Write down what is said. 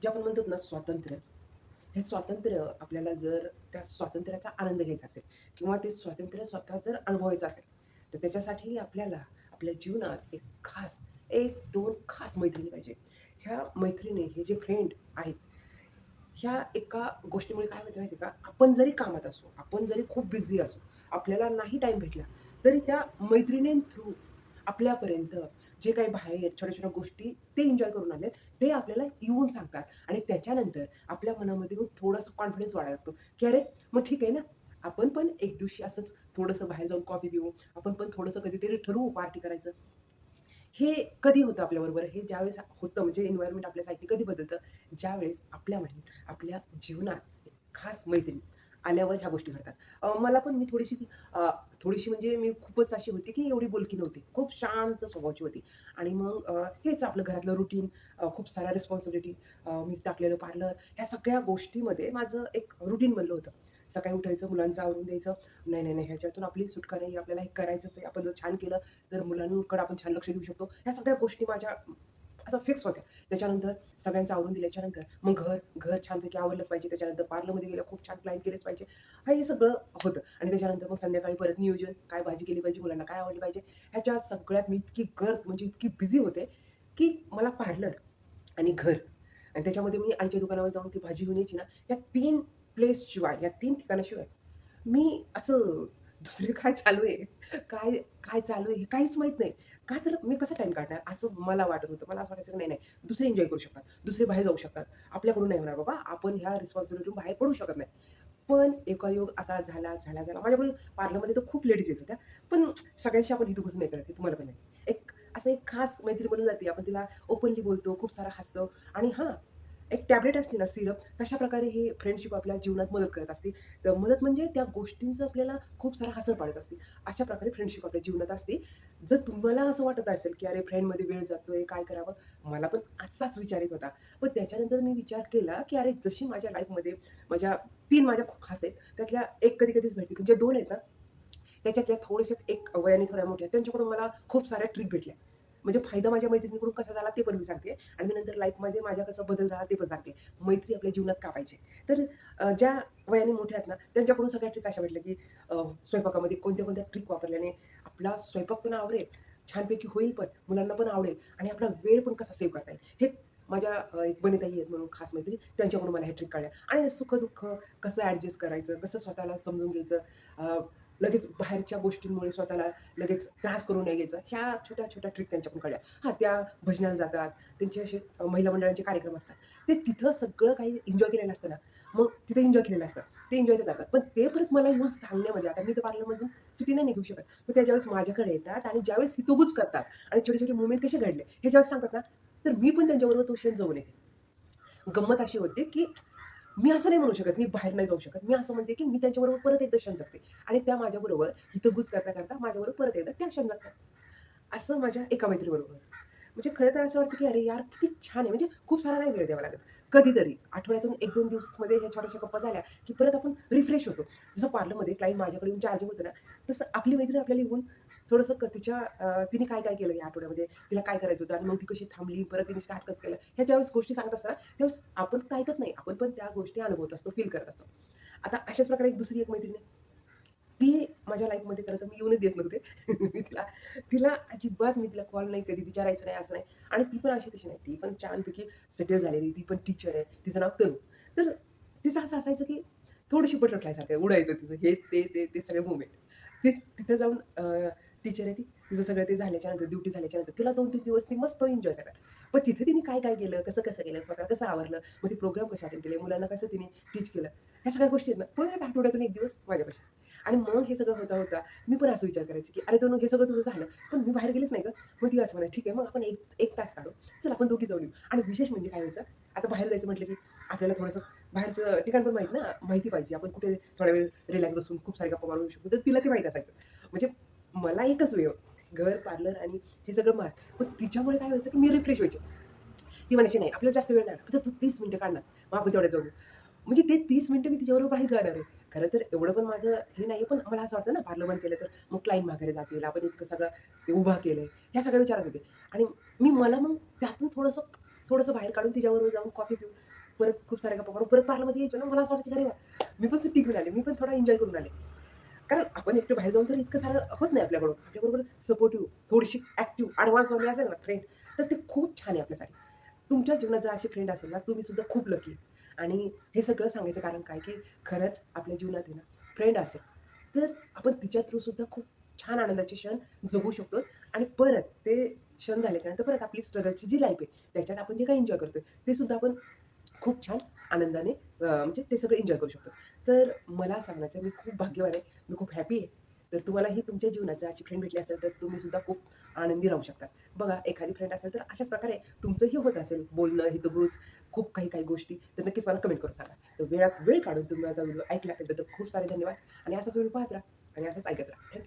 जे आपण म्हणतो ना स्वातंत्र्य, हे स्वातंत्र्य आपल्याला जर त्या स्वातंत्र्याचा आनंद घ्यायचा असेल किंवा ते स्वातंत्र्य स्वतः जर अनुभवायचं असेल, तर त्याच्यासाठी आपल्याला आपल्या जीवनात एक खास 1-2 खास मैत्रिणी पाहिजे. ह्या मैत्रिणी हे जे फ्रेंड आहेत, ह्या एका गोष्टीमुळे काय होतं माहिती आहे का? आपण जरी कामात असू, आपण जरी खूप बिझी असू, आपल्याला नाही टाईम भेटला, तरी त्या मैत्रिणीं थ्रू आपल्यापर्यंत जे काही बाहेर छोट्या-छोट्या गोष्टी ते एन्जॉय करून आलेत, ते आपल्याला येऊन सांगतात आणि त्याच्यानंतर आपल्या मनामध्ये मग थोडासा कॉन्फिडन्स वाढायला लागतो, की "अरे, मग ठीक आहे ना, आपण पण एक दिवशी असंच थोडंसं बाहेर जाऊन कॉफी पिऊ, आपण पण थोडंसं कधीतरी ठरवू पार्टी करायचं." हे कधी होतं आपल्याबरोबर? हे ज्यावेळेस होतं म्हणजे एन्व्हायर्नमेंट आपल्यासाठी कधी बदलतं? ज्यावेळेस आपल्या जीवनात एक खास मैत्रीण आल्यावर ह्या गोष्टी घडतात. मला पण मी थोडीशी म्हणजे मी खूपच अशी होती, की एवढी बोलकी नव्हती. खूप शांत स्वभावाची होती आणि मग हेच आपलं घरातलं रुटीन, खूप साऱ्या रिस्पॉन्सिबिलिटी, मीच टाकलेलं पार्लर, ह्या सगळ्या गोष्टीमध्ये माझं एक रुटीन बनलं होतं. सकाळी उठायचं, मुलांचं आवरून द्यायचं. नाही, नाही, नाही, ह्याच्यातून आपली सुटका नाही. आपल्याला हे करायचंच आहे. आपण जर छान केलं तर मुलांकडे आपण छान लक्ष देऊ शकतो. ह्या सगळ्या गोष्टी माझ्या असं फिक्स होत्या. त्याच्यानंतर सगळ्यांचं आवरून दिल्याच्यानंतर मग घर छानपैकी आवरलंच पाहिजे. त्याच्यानंतर पार्लरमध्ये गेलं खूप छान क्लायंट केलेच पाहिजे. हे सगळं होतं आणि त्याच्यानंतर मग संध्याकाळी परत नियोजन, काय भाजी केली पाहिजे, मुलांना काय आवडलं पाहिजे. ह्याच्या सगळ्यात मी इतकी गर्द म्हणजे इतकी बिझी होते, की मला पार्लर आणि घर आणि त्याच्यामध्ये मी आईच्या दुकानावर जाऊन ती भाजी घेऊन यायची ना, या 3 प्लेसशिवाय, या 3 ठिकाणाशिवाय मी असं दुसरे काय चालू आहे? काय काय चालू आहे? हे काहीच माहीत नाही. का तर मी कसा टाईम काढणार? असं मला वाटत होतं. मला असं वाटायचं की नाही, नाही, दुसरे एन्जॉय करू शकतात. दुसरे बाहेर जाऊ शकतात. आपल्याकडून नाही होणार बाबा. आपण ह्या रिस्पॉन्सिबिलिटीतून बाहेर पडू शकत नाही. पण एकायोग असा झाला. माझ्याकडून पार्लरमध्ये तर खूप लेडीज येत होत्या. पण सगळ्यांशी आपण हितगुज नाही करत. हे तुम्हाला पण नाही. असं एक खास मैत्रीण बनून जाते. आपण तिला ओपनली बोलतो, खूप सारा हसतो आणि हां, एक टॅबलेट असते ना सिरप, तशा प्रकारे हे फ्रेंडशिप आपल्या जीवनात मदत करत असते. तर मदत म्हणजे त्या गोष्टींचं आपल्याला खूप सारा असर पाडत असते. अशा प्रकारे फ्रेंडशिप आपल्या जीवनात असते. जर तुम्हाला असं वाटत असेल, की अरे फ्रेंडमध्ये वेळ जातोय, काय करावं? मला पण असाच विचार येत होता. पण त्याच्यानंतर मी विचार केला, की अरे जशी माझ्या लाईफमध्ये माझ्या 3 माझ्या खूप खास आहेत. त्यातल्या 1 कधी-कधीच भेटते. पण जे 2 आहेत ना, त्याच्यातल्या थोडेसे एक वयाने थोड्या मोठ्या आहेत. त्यांच्याकडून मला खूप साऱ्या ट्रिक भेटल्या. म्हणजे फायदा माझ्या मैत्रिणीकडून कसा झाला ते पण मी सांगते आणि मी नंतर लाईफमध्ये माझ्या कसा बदल झाला ते पण सांगते. मैत्री आपल्या जीवनात का पाहिजे? तर ज्या वयाने मोठ्या आहेत ना, त्यांच्याकडून सगळ्या ट्रिक अशा भेटल्या, की स्वयंपाकामध्ये कोणत्या-कोणत्या ट्रिक वापरल्याने आपला स्वयंपाक पण आवरेल, छानपैकी होईल पण, मुलांना पण आवडेल आणि आपला वेळ पण कसा सेव्ह करता येईल. हे माझ्या एक बनीताई आहेत म्हणून खास मैत्रीण, त्यांच्याकडून मला ह्या ट्रिक कळल्या आणि सुख-दुःख कसं ॲडजस्ट करायचं, कसं स्वतःला समजून घ्यायचं, लगेच बाहेरच्या गोष्टींमुळे स्वतःला लगेच त्रास करून नाही घ्यायचा. ह्या छोट्या-छोट्या ट्रिक त्यांच्याकडून कळल्या. हां, त्या भजनाला जातात. त्यांचे असे महिला मंडळांचे कार्यक्रम असतात. ते तिथं सगळं काही एन्जॉय केलेलं असतं ना, मग तिथे एन्जॉय केलेलं असतं. ते एन्जॉय ते करतात. पण ते परत मला येऊन सांगण्यामध्ये आता मी तर पार्लरमधून सुट्टी नाही निघू शकत. मग त्या ज्यावेळेस माझ्याकडे येतात आणि ज्यावेळेस हितगुज करतात आणि छोटे-छोटे मोमेंट कसे घडले, हे ज्यावेळेस सांगतात ना, तर मी पण त्यांच्याबरोबर तो क्षण जगून येते. गंमत अशी होते, की मी असं नाही म्हणू शकत, मी बाहेर नाही जाऊ शकत. मी असं म्हणते, की मी त्यांच्याबरोबर परत एकदा क्षण जगते आणि त्या माझ्याबरोबर हितगुज करता माझ्याबरोबर परत एकदा त्या क्षण जगतात. असं माझ्या एका मैत्रिणीबरोबर. म्हणजे खरं तर असं वाटतं, की अरे यार किती छान आहे. म्हणजे खूप सारा नाही वेळ द्यावा लागत. कधीतरी आठवड्यातून 1-2 दिवसमध्ये ह्या छोट्याशा गप्पा झाल्या, की परत आपण रिफ्रेश होतो. जसं पार्लरमध्ये क्लायंट माझ्याकडे येऊन चार्जिंग होतं ना, तसं आपली मैत्रीण आपल्याला येऊन थोडंसं तिने काय-काय केलं या आठवड्यामध्ये, तिला काय करायचं होतं आणि मग ती कशी थांबली, परत तिने स्टार्ट कसं केलं. ह्या ज्यावेळेस गोष्टी सांगत असतात ना, त्यावेळेस आपण फक्त ऐकत नाही, आपण पण त्या गोष्टी अनुभवत असतो, फील करत असतो. आता अशाच प्रकारे एक दुसरी एक मैत्रीण आहे. ती माझ्या लाईफमध्ये खरं तर मी येऊनच देत नव्हते. मी तिला तिला अजिबात मी तिला कॉल नाही, कधी विचारायचं नाही, असं नाही आणि ती पण अशी तशी नाही. ती पण छानपैकी सेटल झालेली, ती पण टीचर आहे. तिचं नाव तनू. तर तिचं असं असायचं, की थोडीशी बटरफ्लायसारखं उडायचं तिचं हे, ते सगळे मोमेंट. ती तिथं जाऊन टीचर आहे ती. तिचं सगळं ते झाल्याच्यानंतर, ड्युटी झाल्याच्यानंतर तिला 2-3 दिवस ती मस्त एन्जॉय करणार. पण तिथे तिने काय-काय केलं, कसं-कसं केलं, स्वतःला कसं आवरलं, मग ते प्रोग्राम कसे अटेंड केले, मुलांना कसं तिने टीच केलं. ह्या सगळ्या गोष्टी आहेत ना, परत आठवड्यातून 1 दिवस माझ्यापाशी. आणि मग हे सगळं होता मी पण असं विचार करायचे, की "अरे तनू हे सगळं तुझं झालं, पण मी बाहेर गेलेच नाही गं." मग ती असं म्हणायची, "ठीक आहे, मग आपण 1 तास काढू. चल आपण दोघी जाऊन येऊ." आणि विशेष म्हणजे काय व्हायचं, आता बाहेर जायचं म्हटलं, की आपल्याला थोडंसं बाहेरचं ठिकाण पण माहिती पाहिजे. आपण कुठे थोडा वेळ रिलॅक्स बसून खूप साऱ्या गप्पा मारू शकतो. तर तिला ते माहीत असायचं. म्हणजे मला एकच वेळ, घर, पार्लर आणि हे सगळं मार. पण तिच्यामुळे काय व्हायचं, की मी रिफ्रेश व्हायचे. ती म्हणायची, "नाही, आपल्याला जास्त वेळ नाही लागणार. फक्त तू 30 मिनिटं काढ ना, मग आपण तेवढ्यात जाऊ." म्हणजे ते 30 मिनिटं मी तिच्याबरोबर बाहेर जाणार आहे. खरं तर एवढं पण माझं हे नाहीये, पण मला असं वाटतं ना, पार्लर बंद केलं तर मग क्लायंट माघारी जातील. आपण इतकं सगळं ते उभा केलंय, ह्या सगळ्या विचारात होते. आणि मला मग त्यातून थोडंसं थोडंसं बाहेर काढून तिच्याबरोबर जाऊन कॉफी पिऊ, परत खूप साऱ्या गप्पा मारून परत पार्लरमध्ये यायचो ना, मला असं वाटायचं, "अरे वाह! मी पण सुट्टी घेऊन आले, मी पण थोडा एन्जॉय करून आले." कारण आपण एकटे बाहेर जाऊन तर इतकं सारं होत नाही आपल्याकडून. आपल्याबरोबर सपोर्टिव्ह, थोडीशी ॲक्टिव्ह, ॲडव्हान्सवाली असेल ना फ्रेंड, तर ते खूप छान आहे आपल्यासाठी. तुमच्या जीवनात जर अशी फ्रेंड असेल ना, तुम्ही सुद्धा खूप लकी. आणि हे सगळं सांगायचं कारण काय, की खरंच आपल्या जीवनात आहे ना, फ्रेंड असेल, तर आपण तिच्या थ्रू सुद्धा खूप छान आनंदाचे क्षण जगू शकतो आणि परत ते क्षण झाल्याच्या नंतर परत आपली स्ट्रगलची जी लाईफ आहे, त्याच्यात आपण जे काही एन्जॉय करतोय, ते सुद्धा आपण खूप छान आनंदाने म्हणजे ते सगळं एन्जॉय करू शकतो. तर मला असं म्हणायचं मी खूप भाग्यवान आहे. मी खूप हॅपी आहे. तर तुम्हालाही तुमच्या जीवनात जर अशी फ्रेंड भेटली असेल, तर तुम्ही सुद्धा खूप आनंदी राहू शकता. बघा एखादी फ्रेंड असेल, तर अशाच प्रकारे तुमचंही होत असेल बोलणं, हितगुज, खूप काही गोष्टी, तर नक्कीच मला कमेंट करून सांगा. तर वेळात वेळ काढून तुम्ही माझा व्हिडिओ ऐकला त्याबद्दल खूप सारे धन्यवाद आणि असाच व्हिडिओ पाहत राहा आणि असंच ऐकत राहा. थँक